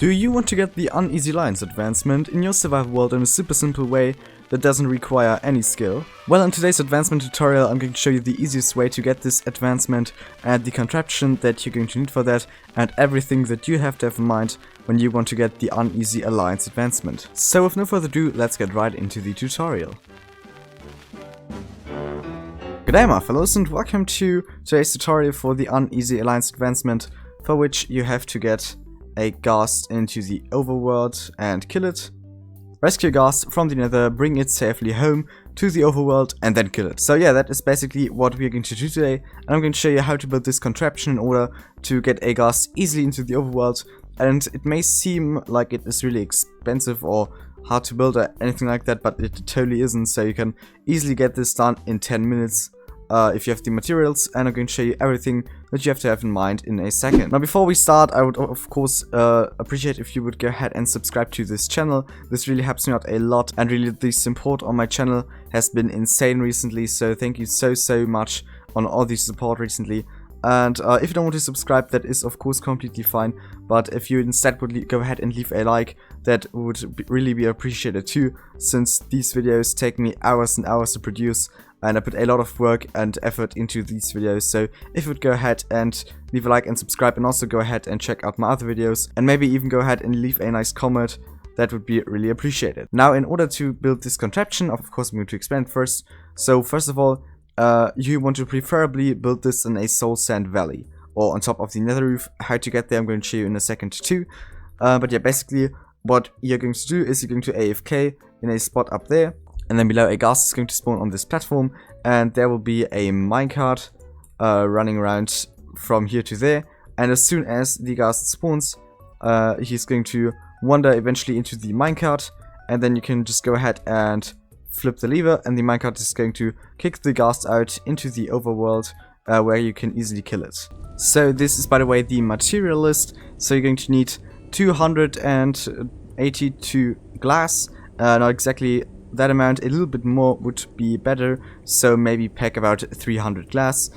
Do you want to get the Uneasy Alliance Advancement in your survival world in a super simple way that doesn't require any skill? Well, in today's advancement tutorial I'm going to show you the easiest way to get this advancement and the contraption that you're going to need for that and everything that you have to have in mind when you want to get the Uneasy Alliance Advancement. So with no further ado, let's get right into the tutorial. G'day my fellows and welcome to today's tutorial for the Uneasy Alliance Advancement, for which you have to get a ghast into the overworld and kill it, rescue a ghast from the nether, bring it safely home to the overworld and then kill it. So yeah, that is basically what we are going to do today, and I'm going to show you how to build this contraption in order to get a ghast easily into the overworld. And it may seem like it is really expensive or hard to build or anything like that, but it totally isn't. So you can easily get this done in 10 minutes. If you have the materials, and I'm going to show you everything that you have to have in mind in a second. Now before we start, I would of course appreciate if you would go ahead and subscribe to this channel. This really helps me out a lot, and really the support on my channel has been insane recently, so thank you so much on all the support recently. And if you don't want to subscribe, that is of course completely fine, but if you instead would go ahead and leave a like, that would really be appreciated too, since these videos take me hours and hours to produce, and I put a lot of work and effort into these videos. So if you would go ahead and leave a like and subscribe, and also go ahead and check out my other videos, and maybe even go ahead and leave a nice comment, that would be really appreciated. Now in order to build this contraption, of course I'm going to explain it first. So first of all, you want to preferably build this in a soul sand valley, or on top of the nether roof. How to get there I'm going to show you in a second too. But yeah, basically what you're going to do is you're going to AFK in a spot up there, and then below a ghast is going to spawn on this platform, and there will be a minecart running around from here to there. And as soon as the ghast spawns, he's going to wander eventually into the minecart, and then you can just go ahead and flip the lever, and the minecart is going to kick the ghast out into the overworld, where you can easily kill it. So this is, by the way, the material list. So you're going to need 282 glass, not exactly that amount, a little bit more would be better, so maybe pack about 300 glass,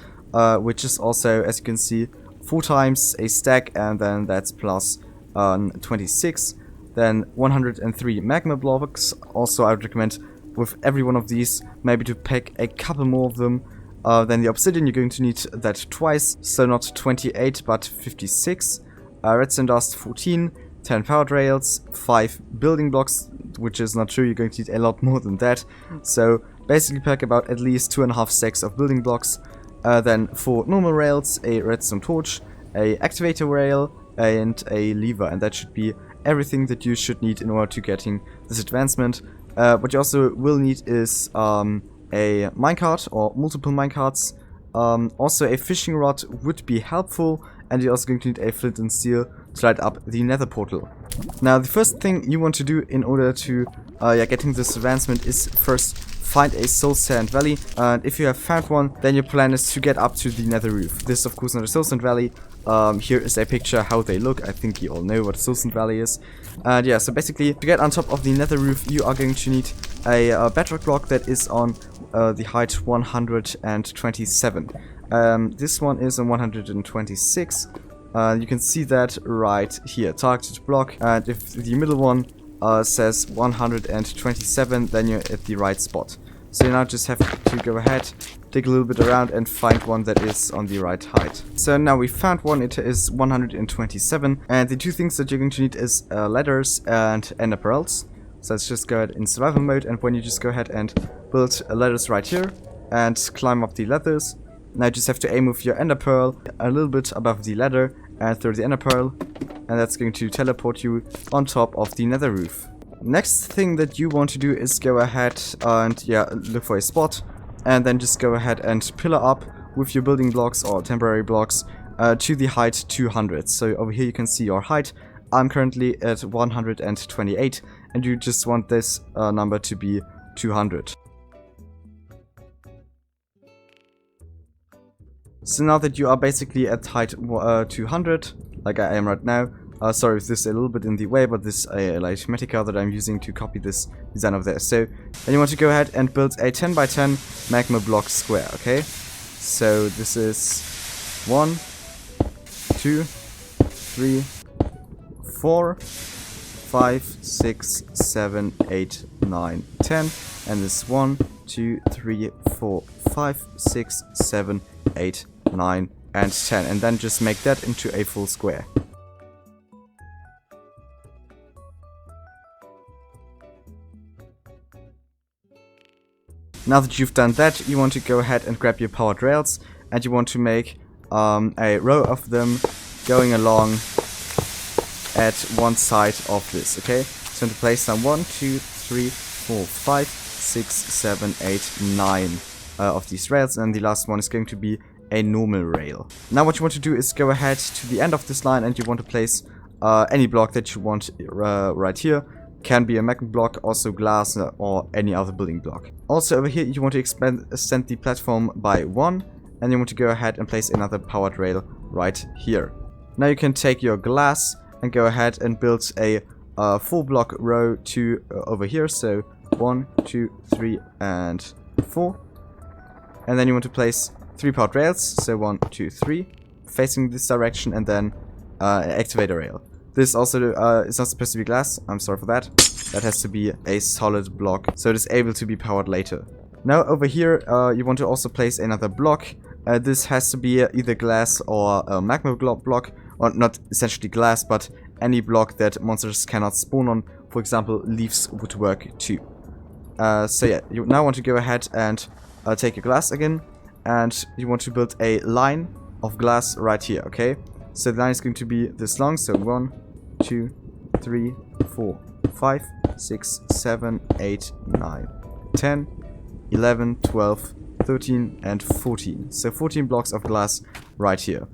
which is also, as you can see, 4 times a stack, and then that's plus 26. Then 103 magma blocks. Also I would recommend with every one of these maybe to pack a couple more of them. Then the obsidian, you're going to need that twice, so not 28 but 56. Redstone dust 14, 10 powered rails, 5 building blocks, which is not true, you're going to need a lot more than that. So basically pack about at least 2.5 stacks of building blocks. Then 4 normal rails, a redstone torch, a activator rail, and a lever, and that should be everything that you should need in order to getting this advancement. What you also will need is a minecart or multiple minecarts. Also a fishing rod would be helpful, and you're also going to need a flint and steel to light up the nether portal. Now the first thing you want to do in order to getting this advancement is first find a soul sand valley, and if you have found one, then your plan is to get up to the nether roof. This is of course not a soul sand valley. Here is a picture how they look. I think you all know what a soul sand valley is. And yeah, so basically to get on top of the nether roof, you are going to need a bedrock block that is on the height 127. This one is on 126. You can see that right here, targeted block, and if the middle one says 127, then you're at the right spot. So you now just have to go ahead, dig a little bit around, and find one that is on the right height. So now we found one, it is 127, and the two things that you're going to need is ladders and ender pearls. So let's just go ahead in survival mode, and when you just go ahead and build ladders right here and climb up the ladders, now you just have to aim with your ender pearl a little bit above the ladder and throw the ender pearl, and that's going to teleport you on top of the nether roof. Next thing that you want to do is go ahead and look for a spot, and then just go ahead and pillar up with your building blocks or temporary blocks to the height 200. So over here you can see your height. I'm currently at 128, and you just want this number to be 200. So now that you are basically at height 200, like I am right now, sorry if this is a little bit in the way, but this is a Litematica that I'm using to copy this design over there. So then you want to go ahead and build a 10 by 10 magma block square, okay? So this is 1, 2, 3, 4, 5, 6, 7, 8, 9, 10, and this 1, 2, 3, 4, 5, 6, 7, 8, 9, and 10, and then just make that into a full square. Now that you've done that, you want to go ahead and grab your powered rails, and you want to make a row of them going along at one side of this, okay? So to place down 1, 2, 3, 4, 5, 6, 7, 8, 9 of these rails, and the last one is going to be a normal rail. Now what you want to do is go ahead to the end of this line, and you want to place any block that you want right here. Can be a magnet block, also glass, or any other building block. Also over here you want to extend the platform by 1, and you want to go ahead and place another powered rail right here. Now you can take your glass and go ahead and build a 4 block row to over here, so 1, 2, 3, and 4. And then you want to place 3 powered rails, so 1, 2, 3, facing this direction, and then activate a rail. This also is not supposed to be glass, I'm sorry for that. That has to be a solid block, so it is able to be powered later. Now over here you want to also place another block. This has to be either glass or a magma block, or not essentially glass, but any block that monsters cannot spawn on. For example, leaves would work too. So yeah, you now want to go ahead and take your glass again, and you want to build a line of glass right here, okay? So the line is going to be this long, so 1, 2, 3, 4, 5, 6, 7, 8, 9, 10, 11, 12, 13, and 14. So 14 blocks of glass right here.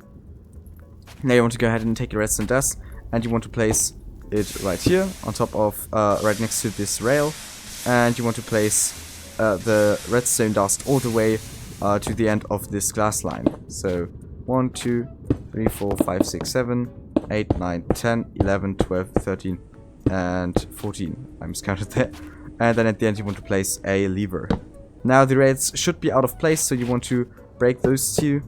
Now you want to go ahead and take your redstone dust, and you want to place it right here on top of, right next to this rail, and you want to place the redstone dust all the way to the end of this glass line. So 1, 2, 3, 4, 5, 6, 7, 8, 9, 10, 11, 12, 13, and 14. I miscounted there. And then at the end you want to place a lever. Now the rails should be out of place, so you want to break those two.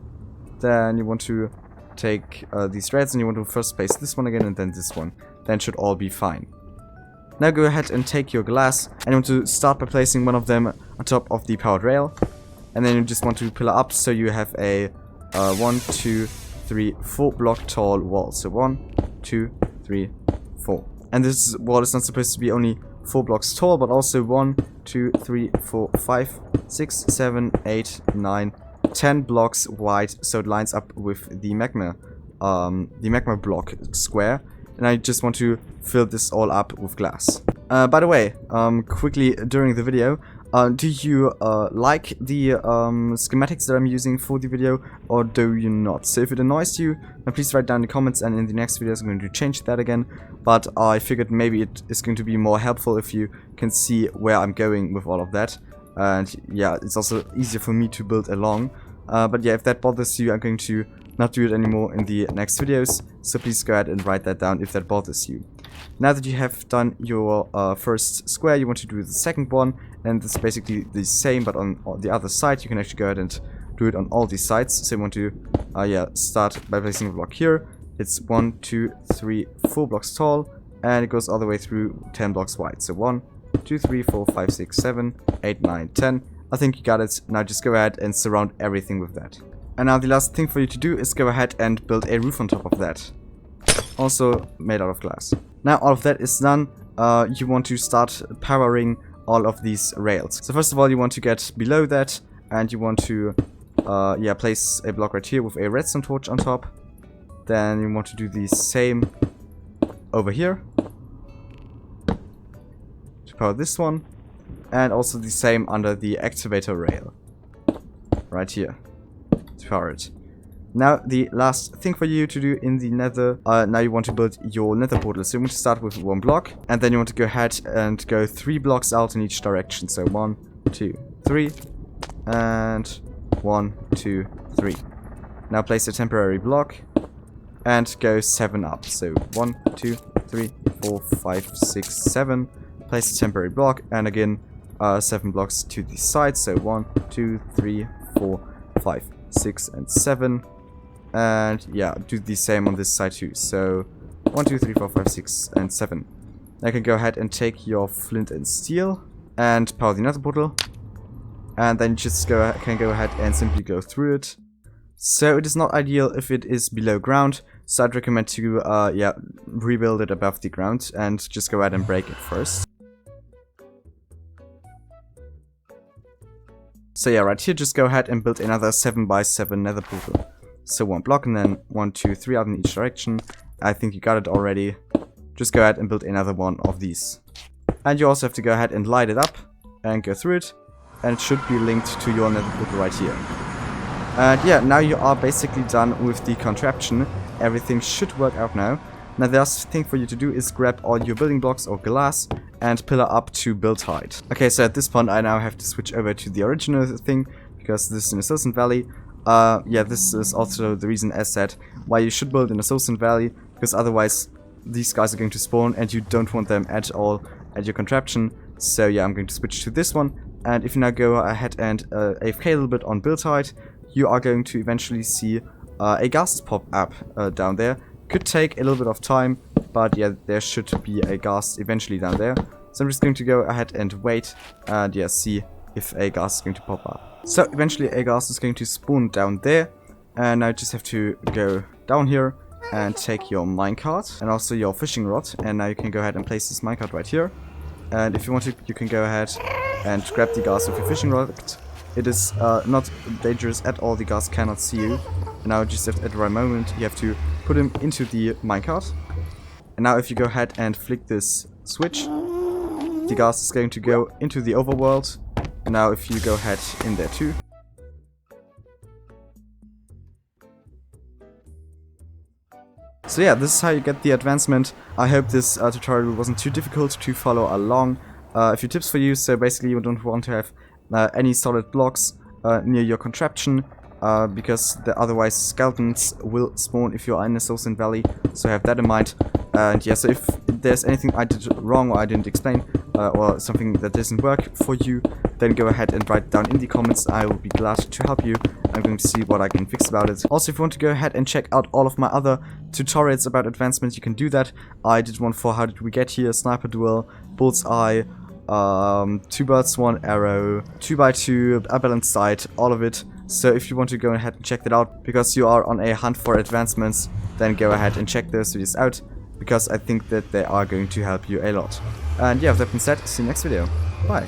Then you want to take these rails, and you want to first place this one again and then this one. Then it should all be fine. Now go ahead and take your glass, and you want to start by placing one of them on top of the powered rail. And then you just want to pillar up, so you have a 1, 2, 3, 4 block tall wall. So 1, 2, 3, 4. And this wall is not supposed to be only 4 blocks tall, but also 1, 2, 3, 4, 5, 6, 7, 8, 9, 10 blocks wide, so it lines up with the magma block square. And I just want to fill this all up with glass. By the way, quickly during the video, do you like the schematics that I'm using for the video, or do you not? So if it annoys you, then please write down in the comments, and in the next videos I'm going to change that again. But I figured maybe it is going to be more helpful if you can see where I'm going with all of that. And yeah, it's also easier for me to build along. But yeah, if that bothers you, I'm going to not do it anymore in the next videos. So please go ahead and write that down if that bothers you. Now that you have done your first square, you want to do the second one, and it's basically the same, but on the other side. You can actually go ahead and do it on all these sides. So you want to start by placing a block here. It's 1, 2, 3, 4 blocks tall, and it goes all the way through 10 blocks wide. So 1, 2, 3, 4, 5, 6, 7, 8, 9, 10. I think you got it. Now just go ahead and surround everything with that. And now the last thing for you to do is go ahead and build a roof on top of that. Also made out of glass. Now all of that is done, you want to start powering all of these rails. So first of all, you want to get below that, and you want to place a block right here with a redstone torch on top. Then you want to do the same over here to power this one, and also the same under the activator rail right here to power it. Now the last thing for you to do in the nether, now you want to build your nether portal. So you want to start with 1 block, and then you want to go ahead and go 3 blocks out in each direction. So 1, 2, 3, and 1, 2, 3. Now place a temporary block and go 7 up. So 1, 2, 3, 4, 5, 6, 7. Place a temporary block, and again 7 blocks to the side. So 1, 2, 3, 4, 5, 6, and 7. And yeah, do the same on this side too. So 1, 2, 3, 4, 5, 6, and 7. Now you can go ahead and take your flint and steel and power the nether portal. And then just can go ahead and simply go through it. So it is not ideal if it is below ground, so I'd recommend to rebuild it above the ground and just go ahead and break it first. So yeah, right here just go ahead and build another 7x7 nether portal. So 1 block and then 1, 2, 3 out in each direction. I think you got it already. Just go ahead and build another one of these. And you also have to go ahead and light it up and go through it. And it should be linked to your nether portal right here. And yeah, now you are basically done with the contraption. Everything should work out now. Now the last thing for you to do is grab all your building blocks or glass and pillar up to build height. Okay, so at this point I now have to switch over to the original thing, because this is in a Silson Valley. Yeah, this is also the reason, as said, why you should build in a Silson Valley, because otherwise these guys are going to spawn and you don't want them at all at your contraption. So yeah, I'm going to switch to this one. And if you now go ahead and AFK a little bit on build height, you are going to eventually see a ghast pop up down there. Could take a little bit of time, but yeah, there should be a ghast eventually down there. So I'm just going to go ahead and wait and yeah, see if a ghast is going to pop up. So eventually a ghast is going to spawn down there, and now you just have to go down here and take your minecart and also your fishing rod, and now you can go ahead and place this minecart right here. And if you want to, you can go ahead and grab the ghast with your fishing rod. It is not dangerous at all, the ghast cannot see you. And now just at the right moment you have to put him into the minecart. And now if you go ahead and flick this switch, the ghast is going to go into the overworld. And now if you go ahead in there too. So yeah, this is how you get the advancement. I hope this tutorial wasn't too difficult to follow along. A few tips for you. So basically you don't want to have any solid blocks near your contraption, because otherwise skeletons will spawn if you are in a Silson Valley, so have that in mind. And yeah, so if there's anything I did wrong or I didn't explain, or something that doesn't work for you, then go ahead and write it down in the comments. I will be glad to help you. I'm going to see what I can fix about it. Also, if you want to go ahead and check out all of my other tutorials about advancements, you can do that. I did one for how did we get here, sniper duel, bullseye, 2 birds 1 arrow, 2x2, a balanced sight, all of it. So if you want to go ahead and check that out because you are on a hunt for advancements, then go ahead and check those videos out, because I think that they are going to help you a lot. And yeah, with that being said, see you next video. Bye.